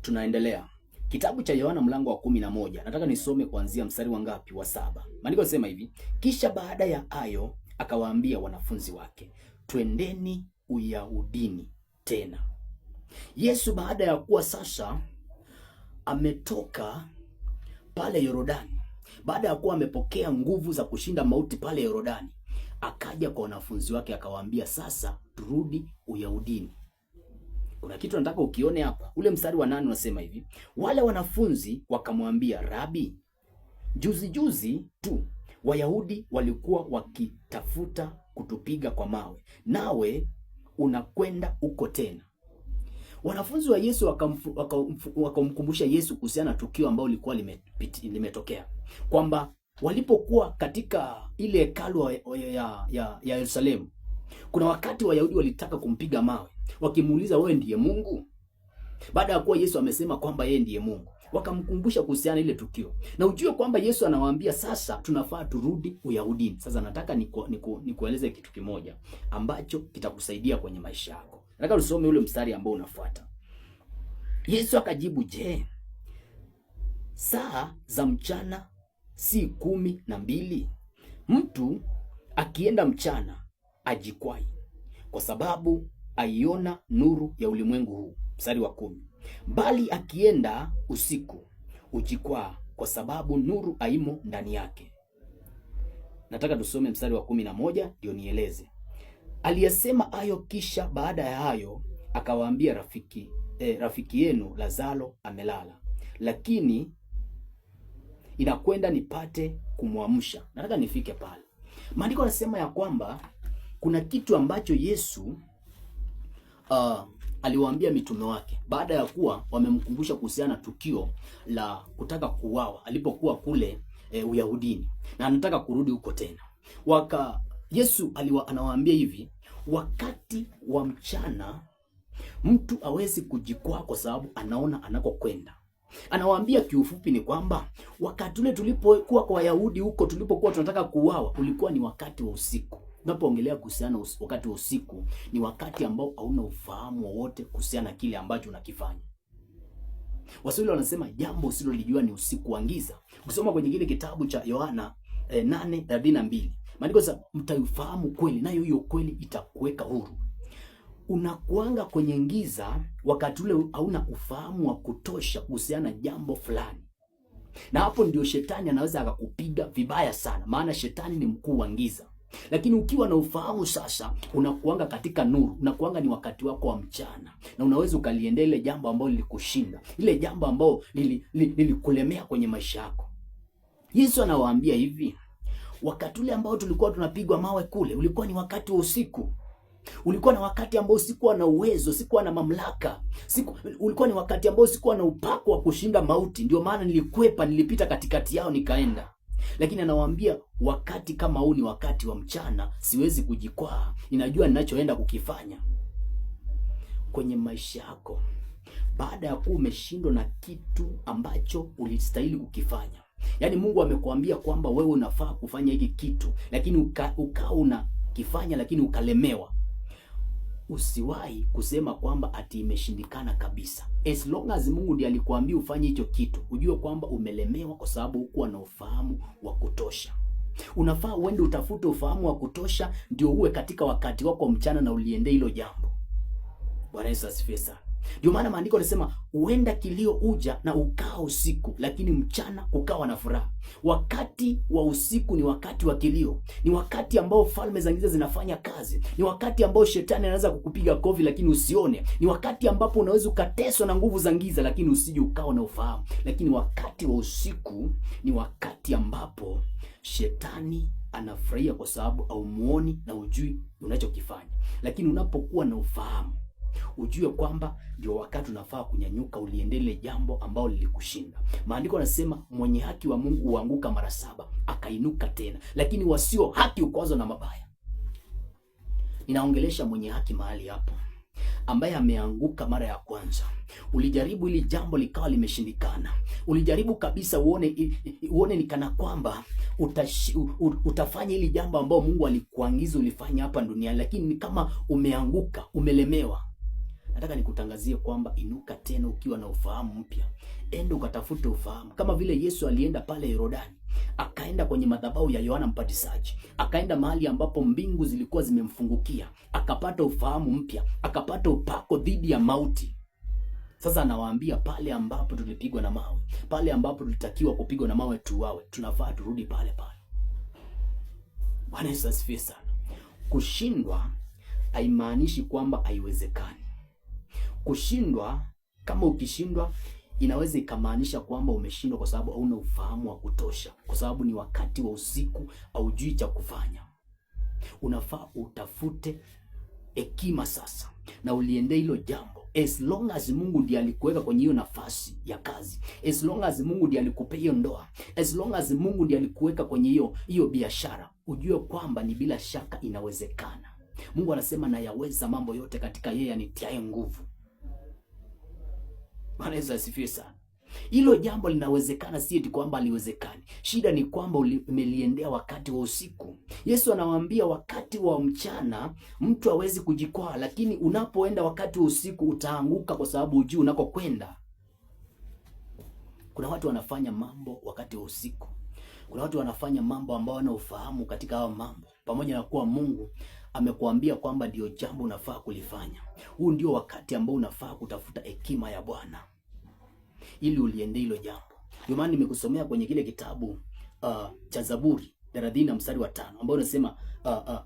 Tunaendelea. Kitabu cha Yohana mlango wa 11. Nataka nisome kuanzia mstari wa ngapi? Wa 7. Maandiko yanasema hivi: kisha baada ya hayo akawaambia wanafunzi wake, twendeni Uyahudini tena. Yesu baada ya kuwa sasa ametoka pale Yordani, baada ya kuwa amepokea nguvu za kushinda mauti pale Yordani, akaja kwa wanafunzi wake akawaambia, sasa turudi Uyahudini. Kuna kitu nataka ukione hapa. Ule mstari wa 8 unasema hivi: wale wanafunzi wakamwambia, Rabi, juzi tu Wayahudi walikuwa wakitafuta kutupiga kwa mawe, nawe unakwenda uko tena. Wanafunzi wa Yesu wakamkumbusha Yesu kuhusiana na tukio ambalo lilikuwa limetokea, kwamba walipokuwa katika ile hekalu ya Yerusalemu, kuna wakati Wayahudi walitaka kumpiga mawe wakimuuliza, wewe ndiye Mungu? Baada ya kuwa Yesu amesema kwamba yeye ndiye Mungu, wakamkumbusha kuhusiana ile tukio. Na ujue kwamba Yesu anawaambia sasa tunafaa turudi Uyahudini. Sasa nataka nikueleze kitu kimoja ambacho kitakusaidia kwenye maisha yako. Nataka usome ule mstari ambao unafuata. Yesu akajibu, je, saa za mchana si 12? Mtu akienda mchana ajikwai, kwa sababu aiona nuru ya ulimwengu huu. Mstari wa 10. Bali akienda usiku ujikwaa, kwa sababu nuru haimo ndani yake. Nataka tusome mstari wa 11 ndio nieleze. Aliyesema hayo, kisha baada ya hayo akawaambia, rafiki yenu Lazaro amelala, lakini inakwenda nipate kumwamsha. Nataka nifike pale. Maandiko yanasema ya kwamba kuna kitu ambacho Yesu aliwaambia mitume wake baada ya kuwa wamemkumbusha kuhusiana na tukio la kutaka kuuawa alipokuwa kule Uyahudini, na anataka kurudi huko tena. Yesu anawaambia hivi, wakati wa mchana mtu hawezi kujikwaa kwa sababu anaona anakokwenda. Anawaambia kiufupi ni kwamba wakati ule tulipokuwa kwa Wayahudi huko, tulipokuwa tunataka kuuawa, ulikuwa ni wakati wa usiku. Unapoongelea kuhusiana wakati wa usiku, ni wakati ambao hauna ufahamu wowote kuhusiana na kile ambacho unakifanya. Waswahili wanasema jambo usilolijua ni usiku wa giza. Ukisoma kwenye kile kitabu cha Yohana 8:32, maandiko sasa, mtaifahamu kweli nayo hiyo kweli itakuweka huru. Unakuanga kwenye giza wakati ule hauna ufahamu wa kutosha kuhusiana na jambo fulani, na hapo ndio shetani anaweza akakupiga vibaya sana, maana shetani ni mkuu wa giza. Lakini ukiwa na ufahamu sasa, unakuanga katika nuru, unakuanga ni wakati wako wa mchana, na unaweza ukaliendea ile jambo ambalo lilikushinda, ile jambo ambalo lilikulemea kwenye maisha yako. Yesu anawaambia hivi, wakati ule ambao tulikuwa tunapigwa mawe kule, ulikuwa ni wakati wa usiku. Ulikuwa na wakati ambao sikuwa na uwezo, sikuwa na mamlaka. Ulikuwa ni wakati ambao sikuwa na upako wa kushinda mauti. Ndio maana nilikwepa, nilipita katikati yao nikaenda. Lakini anawaambia wakati kama huu ni wakati wa mchana, siwezi kujikwaa. Ninajua ninachoenda kukifanya kwenye maisha yako. Baada ya kuwa umeshindwa na kitu ambacho ulistahili kukifanya, yaani Mungu amekuambia kwamba wewe unafaa kufanya hiki kitu, lakini ukaa unakifanya lakini ukalemewa, usiwahi kusema kwamba ati imeshindikana kabisa. As long as Mungu ndiye alikuambia ufanye hicho kitu, ujue kwamba umelemewa kwa sababu hukuwa na ufahamu wa kutosha. Unafaa uende utafute ufahamu wa kutosha ndio uwe katika wakati wako mchana na uliende hilo jambo. Bwana Yesu asifiwe sana. Ndio maana maandiko yanasema huenda kilio uja na ukao usiku, lakini mchana ukawa na furaha. Wakati wa usiku ni wakati wa kilio, ni wakati ambao falme za giza zinafanya kazi, ni wakati ambao shetani anaweza kukupiga kofi lakini usione, ni wakati ambapo unaweza ukateswa na nguvu za giza lakini usije ukao na ufahamu. Lakini wakati wa usiku ni wakati ambapo shetani anafurahia kwa sababu haumuoni na ujui unachokifanya. Lakini unapokuwa na ufahamu, ujue kwamba ndio wakati unafaa kunyanyuka uliendele jambo ambalo lilikushinda. Maandiko yanasema mwenye haki wa Mungu huanguka mara 7 akainuka tena, lakini wasio haki hukwazwa na mabaya. Ninaongelesha mwenye haki mahali hapo, ambaye ameanguka mara ya kwanza. Ulijaribu ili jambo likawa limeshindikana. Ulijaribu kabisa uone ni kana kwamba utafanya ili jambo ambalo Mungu alikuagiza ulifanya hapa duniani, lakini ni kama umeanguka, umelemewa. Nataka nikutangazie kwamba inuka tena ukiwa na ufahamu mpya. Enda ukatafute ufahamu, kama vile Yesu alienda pale Yordani, akaenda kwenye madhabahu ya Yohana Mbatizaji, akaenda mahali ambapo mbingu zilikuwa zimemfungukia, akapata ufahamu mpya, akapata upako dhidi ya mauti. Sasa anawaambia pale ambapo tulipigwa na mawe, pale ambapo tulitakiwa kupigwa na mawe tuwawe, tunafaa turudi pale pale. Bwana Yesu asifiwe sana. Kushindwa haimaanishi kwamba haiwezekani. Kushindwa, kama ukishindwa, inaweza ikamaanisha kwamba umeshindwa kwa sababu hauna ufahamu wa kutosha, kwa sababu ni wakati wa usiku, haujui cha kufanya. Unafaa utafute hekima sasa na uliende hilo jambo. As long as Mungu ndiye alikuweka kwenye hiyo nafasi ya kazi, as long as Mungu ndiye alikupa hiyo ndoa, as long as Mungu ndiye alikuweka kwenye hiyo biashara, ujue kwamba ni bila shaka inawezekana. Mungu anasema na yaweza mambo yote katika yeye anitiaye nguvu. Bwana Yesu asifiwe sana. Hilo jambo linawezekana, si eti kwamba haliwezekani. Shida ni kwamba umeliendea wakati wa usiku. Yesu anawaambia wakati wa mchana mtu hawezi kujikwaa, lakini unapoenda wakati wa usiku utaanguka, kwa sababu hujui unakokwenda. Kuna watu wanafanya mambo wakati wa usiku. Kuna watu wanafanya mambo ambao wana ufahamu katika hao mambo, pamoja na kuwa Mungu amekuambia kwamba ndio jambo unafaa kulifanya. Huu ndio wakati ambao unafaa kutafuta hekima ya Bwana ili uliende hilo jambo. Ndio maana nimekusomea kwenye kile kitabu cha Zaburi 30 mstari wa 5 ambao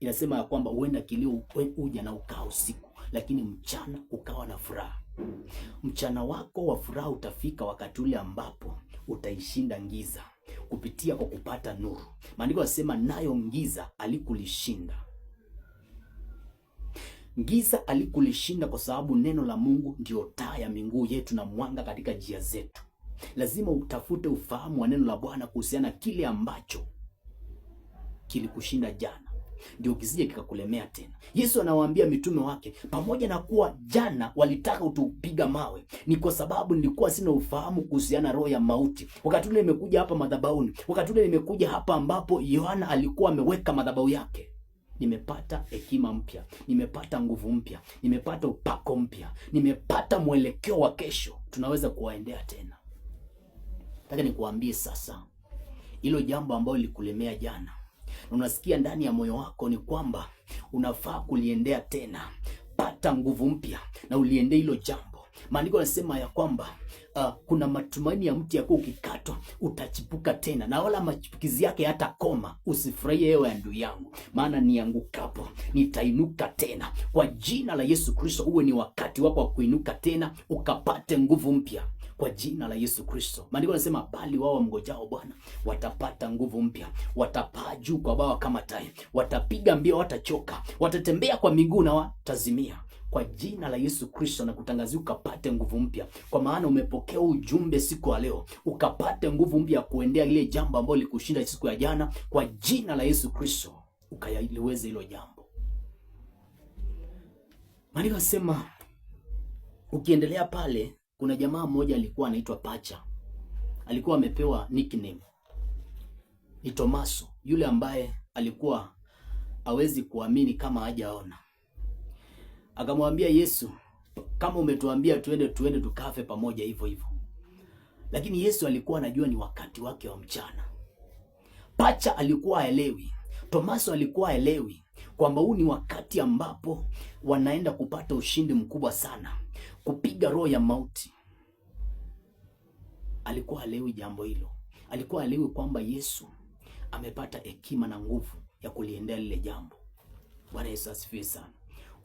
inasema ya kwamba huenda kilio uja na ukaa usiku, lakini mchana ukawa na furaha. Mchana wako wa furaha utafika wakati ule ambapo utaishinda giza kupitia kwa kupata nuru. Maandiko yanasema nayo giza alikulishinda. Giza alikulishinda kwa sababu neno la Mungu ndio taa ya miguu yetu na mwanga katika njia zetu. Lazima utafute ufahamu wa neno la Bwana kuhusiana kile ambacho kilikushinda jana, ndio kisije kikakulemea tena. Yesu anawaambia mitume wake, pamoja na kuwa jana walitaka utupiga mawe, ni kwa sababu nilikuwa sina ufahamu kuhusiana roho ya mauti. Wakati ule nimekuja hapa madhabahuni, wakati ule nimekuja hapa ambapo Yohana alikuwa ameweka madhabahu yake, nimepata hekima mpya, nimepata nguvu mpya, nimepata upako mpya, nimepata mwelekeo wa kesho. Tunaweza kuwaendea tena. Nataka nikuambie sasa, hilo jambo ambalo lilikulemea jana na unasikia ndani ya moyo wako ni kwamba unafaa kuliendea tena, pata nguvu mpya na uliende hilo jambo. Maandiko yanasema ya kwamba kuna matumaini ya mti yako ukikatwa utachipuka tena, na wala machipukizi yake hata koma. Usifurahie ewe ya ndugu yangu, maana niangukapo nitainuka tena. Kwa jina la Yesu Kristo, uwe ni wakati wako wa kuinuka tena ukapate nguvu mpya kwa jina la Yesu Kristo. Maandiko yanasema bali wao wamngojao Bwana watapata nguvu mpya, watapaa juu kwa bawa kama tai, watapiga mbio watachoka, watatembea kwa miguu na watazimia. Kwa jina la Yesu Kristo na kutangazia ukapate nguvu mpya, kwa maana umepokea ujumbe siku ya leo, ukapate nguvu mpya kuendea ile jambo ambalo likushinda siku ya jana. Kwa jina la Yesu Kristo ukayaliweze hilo jambo. Maandiko yanasema ukiendelea pale, kuna jamaa mmoja alikuwa anaitwa Pacha. Alikuwa amepewa nickname ni Tomaso, yule ambaye alikuwa hawezi kuamini kama hajaona. Akamwambia Yesu, kama umetuambia tuende tukafe pamoja hivyo hivyo. Lakini Yesu alikuwa anajua ni wakati wake wa mchana. Pacha alikuwa haelewi, Tomaso alikuwa haelewi kwamba huu ni wakati ambapo wanaenda kupata ushindi mkubwa sana, kupiga roho ya mauti. Alikuwa haelewi jambo hilo. Alikuwa haelewi kwamba Yesu amepata hekima na nguvu ya kuliendea lile jambo. Bwana Yesu asifiwe sana.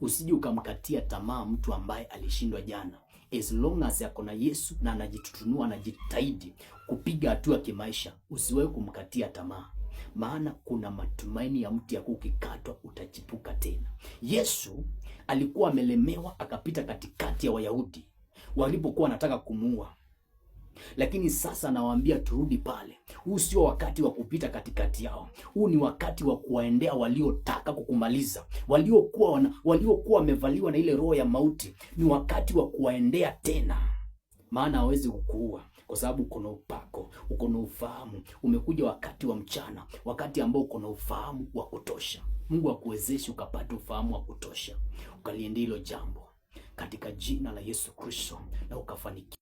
Usije ukamkatia tamaa mtu ambaye alishindwa jana. As long as yako na Yesu na anajitutunua, anajitahidi kupiga hatua kimaisha, usiwahi kumkatia tamaa, maana kuna matumaini ya mti yako ukikatwa utachipuka tena. Yesu alikuwa amelemewa, akapita katikati ya Wayahudi walipokuwa wanataka kumuua. Lakini sasa nawaambia turudi pale. Huu sio wakati wa kupita katikati yao. Huu ni wakati wa kuwaendea waliotaka kukumaliza, waliokuwa wamevaliwa na ile roho ya mauti. Ni wakati wa kuwaendea tena, maana hawezi kukuua kwa sababu uko na upako, uko na ufahamu. Umekuja wakati wa mchana, wakati ambao uko na ufahamu wa kutosha. Mungu akuwezeshe ukapata ufahamu wa kutosha, ukaliendea hilo jambo katika jina la Yesu Kristo, na ukafanikiwa.